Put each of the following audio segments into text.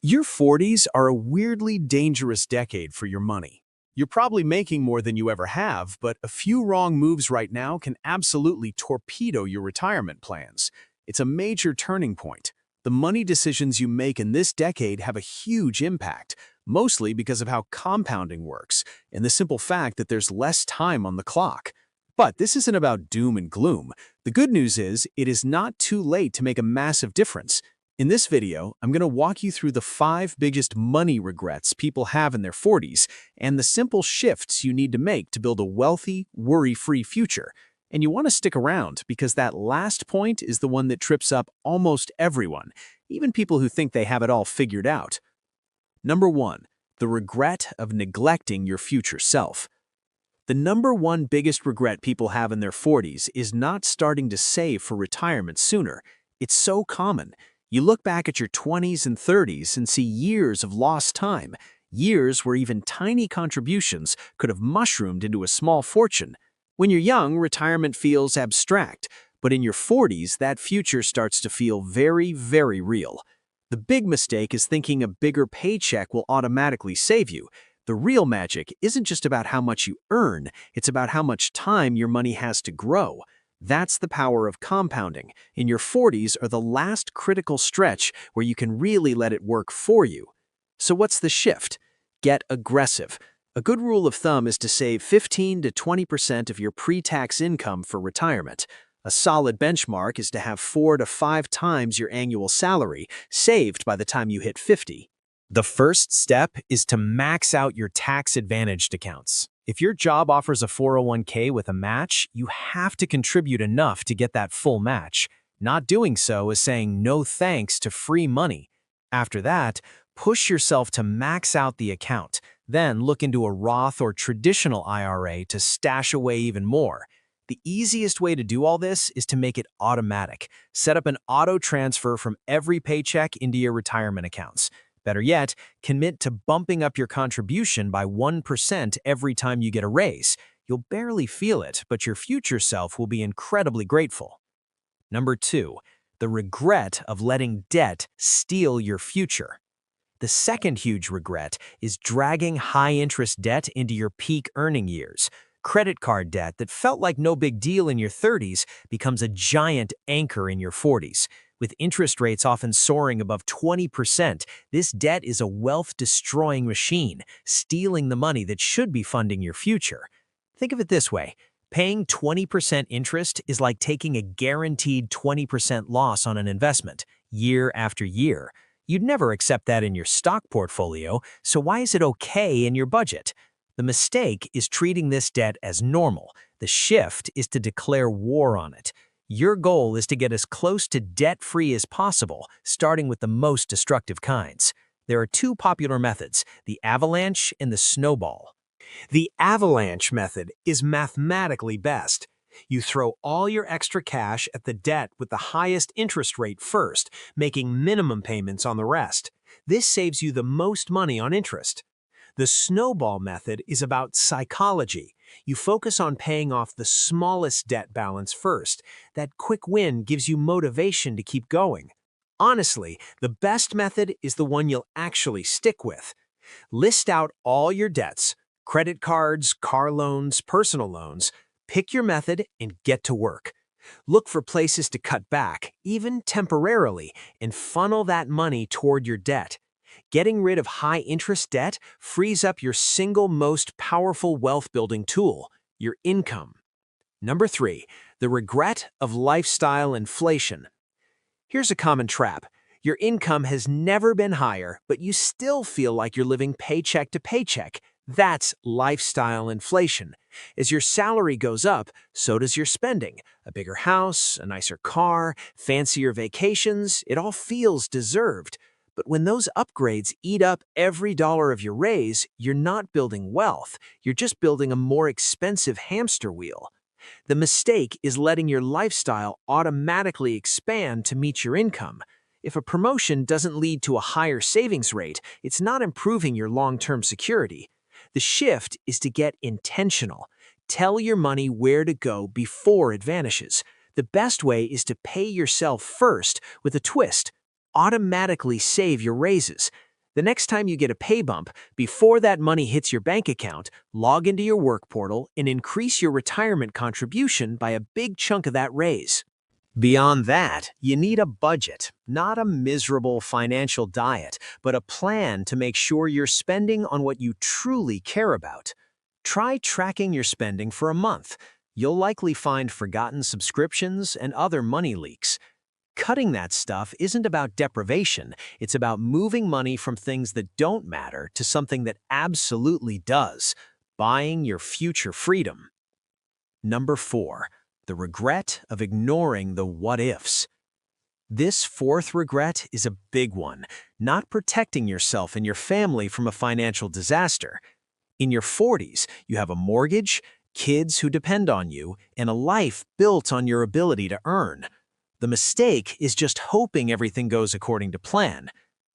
Your 40s are a weirdly dangerous decade for your money. You're probably making more than you ever have, but a few wrong moves right now can absolutely torpedo your retirement plans. It's a major turning point. The money decisions you make in this decade have a huge impact, mostly because of how compounding works and the simple fact that there's less time on the clock. But this isn't about doom and gloom. The good news is it is not too late to make a massive difference. In this video, I'm going to walk you through the 5 biggest money regrets people have in their 40s and the simple shifts you need to make to build a wealthy, worry-free future. And you want to stick around because that last point is the one that trips up almost everyone, even people who think they have it all figured out. Number 1. The regret of neglecting your future self. The number one biggest regret people have in their 40s is not starting to save for retirement sooner. It's so common. You look back at your 20s and 30s and see years of lost time, years where even tiny contributions could have mushroomed into a small fortune. When you're young, retirement feels abstract, but in your 40s, that future starts to feel very, very real. The big mistake is thinking a bigger paycheck will automatically save you. The real magic isn't just about how much you earn, it's about how much time your money has to grow. That's the power of compounding. In your 40s are the last critical stretch where you can really let it work for you. So what's the shift? Get aggressive. A good rule of thumb is to save 15 to 20% of your pre-tax income for retirement. A solid benchmark is to have 4 to 5 times your annual salary saved by the time you hit 50. The first step is to max out your tax-advantaged accounts. If your job offers a 401k with a match, you have to contribute enough to get that full match. Not doing so is saying no thanks to free money. After that, push yourself to max out the account. Then look into a Roth or traditional IRA to stash away even more. The easiest way to do all this is to make it automatic. Set up an auto transfer from every paycheck into your retirement accounts. Better yet, commit to bumping up your contribution by 1% every time you get a raise. You'll barely feel it, but your future self will be incredibly grateful. Number 2, the regret of letting debt steal your future. The second huge regret is dragging high-interest debt into your peak earning years. Credit card debt that felt like no big deal in your 30s becomes a giant anchor in your 40s. With interest rates often soaring above 20%, this debt is a wealth-destroying machine, stealing the money that should be funding your future. Think of it this way. Paying 20% interest is like taking a guaranteed 20% loss on an investment, year after year. You'd never accept that in your stock portfolio, so why is it okay in your budget? The mistake is treating this debt as normal. The shift is to declare war on it. Your goal is to get as close to debt-free as possible, starting with the most destructive kinds. There are 2 popular methods, the avalanche and the snowball. The avalanche method is mathematically best. You throw all your extra cash at the debt with the highest interest rate first, making minimum payments on the rest. This saves you the most money on interest. The snowball method is about psychology. You focus on paying off the smallest debt balance first. That quick win gives you motivation to keep going. Honestly, the best method is the one you'll actually stick with. List out all your debts, credit cards, car loans, personal loans. Pick your method and get to work. Look for places to cut back, even temporarily, and funnel that money toward your debt. Getting rid of high-interest debt frees up your single most powerful wealth-building tool, your income. Number 3, the regret of lifestyle inflation. Here's a common trap. Your income has never been higher, but you still feel like you're living paycheck to paycheck. That's lifestyle inflation. As your salary goes up, so does your spending. A bigger house, a nicer car, fancier vacations, it all feels deserved. But when those upgrades eat up every dollar of your raise, you're not building wealth. You're just building a more expensive hamster wheel. The mistake is letting your lifestyle automatically expand to meet your income. If a promotion doesn't lead to a higher savings rate, it's not improving your long-term security. The shift is to get intentional. Tell your money where to go before it vanishes. The best way is to pay yourself first with a twist. Automatically save your raises. The next time you get a pay bump, before that money hits your bank account, log into your work portal and increase your retirement contribution by a big chunk of that raise. Beyond that, you need a budget, not a miserable financial diet, but a plan to make sure you're spending on what you truly care about. Try tracking your spending for a month. You'll likely find forgotten subscriptions and other money leaks. Cutting that stuff isn't about deprivation, it's about moving money from things that don't matter to something that absolutely does, buying your future freedom. Number 4. The regret of ignoring the what-ifs. This fourth regret is a big one, not protecting yourself and your family from a financial disaster. In your 40s, you have a mortgage, kids who depend on you, and a life built on your ability to earn. The mistake is just hoping everything goes according to plan.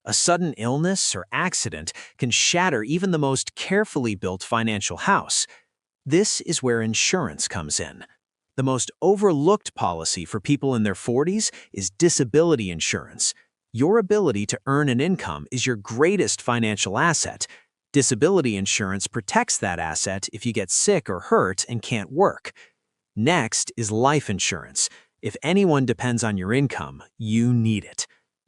A sudden illness or accident can shatter even the most carefully built financial house. This is where insurance comes in. The most overlooked policy for people in their 40s is disability insurance. Your ability to earn an income is your greatest financial asset. Disability insurance protects that asset if you get sick or hurt and can't work. Next is life insurance. If anyone depends on your income, you need it.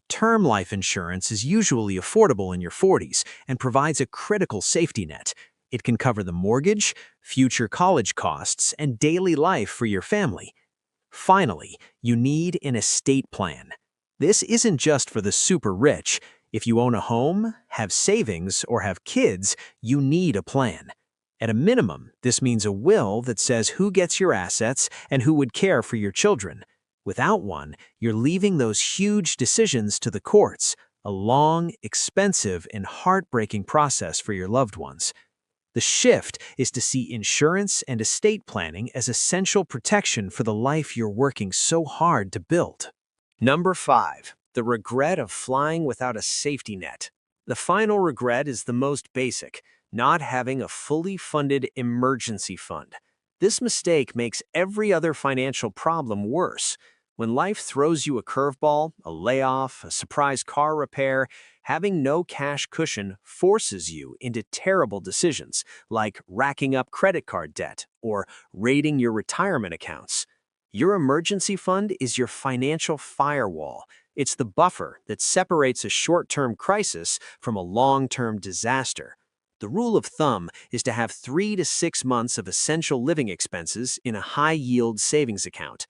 Term life insurance is usually affordable in your 40s and provides a critical safety net. It can cover the mortgage, future college costs, and daily life for your family. Finally, you need an estate plan. This isn't just for the super rich. If you own a home, have savings, or have kids, you need a plan. At a minimum, this means a will that says who gets your assets and who would care for your children. Without one, you're leaving those huge decisions to the courts, a long, expensive, and heartbreaking process for your loved ones. The shift is to see insurance and estate planning as essential protection for the life you're working so hard to build. Number 5. The regret of flying without a safety net. The final regret is the most basic, not having a fully funded emergency fund. This mistake makes every other financial problem worse. When life throws you a curveball, a layoff, a surprise car repair, having no cash cushion forces you into terrible decisions, like racking up credit card debt or raiding your retirement accounts. Your emergency fund is your financial firewall. It's the buffer that separates a short-term crisis from a long-term disaster. The rule of thumb is to have 3 to 6 months of essential living expenses in a high-yield savings account.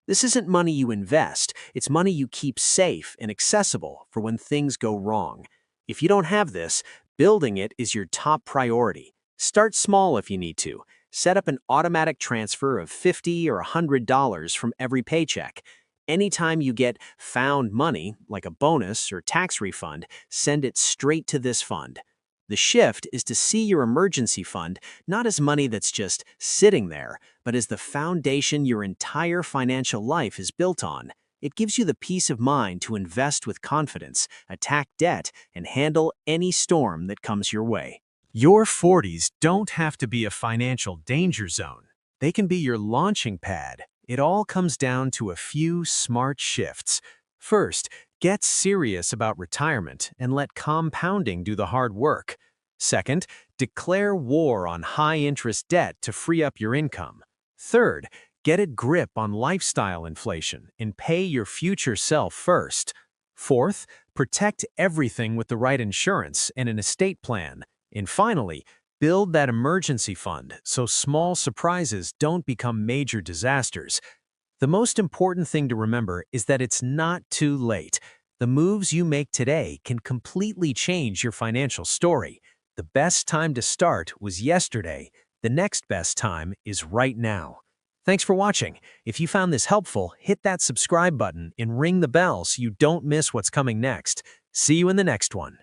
This isn't money you invest, it's money you keep safe and accessible for when things go wrong. If you don't have this, building it is your top priority. Start small if you need to. Set up an automatic transfer of $50 or $100 from every paycheck. Anytime you get found money, like a bonus or tax refund, send it straight to this fund. The shift is to see your emergency fund not as money that's just sitting there, but as the foundation your entire financial life is built on. It gives you the peace of mind to invest with confidence, attack debt, and handle any storm that comes your way. Your 40s don't have to be a financial danger zone. They can be your launching pad. It all comes down to a few smart shifts. First, get serious about retirement and let compounding do the hard work. Second, declare war on high-interest debt to free up your income. Third, get a grip on lifestyle inflation and pay your future self first. Fourth, protect everything with the right insurance and an estate plan. And finally, build that emergency fund so small surprises don't become major disasters. The most important thing to remember is that it's not too late. The moves you make today can completely change your financial story. The best time to start was yesterday. The next best time is right now. Thanks for watching. If you found this helpful, hit that subscribe button and ring the bell so you don't miss what's coming next. See you in the next one.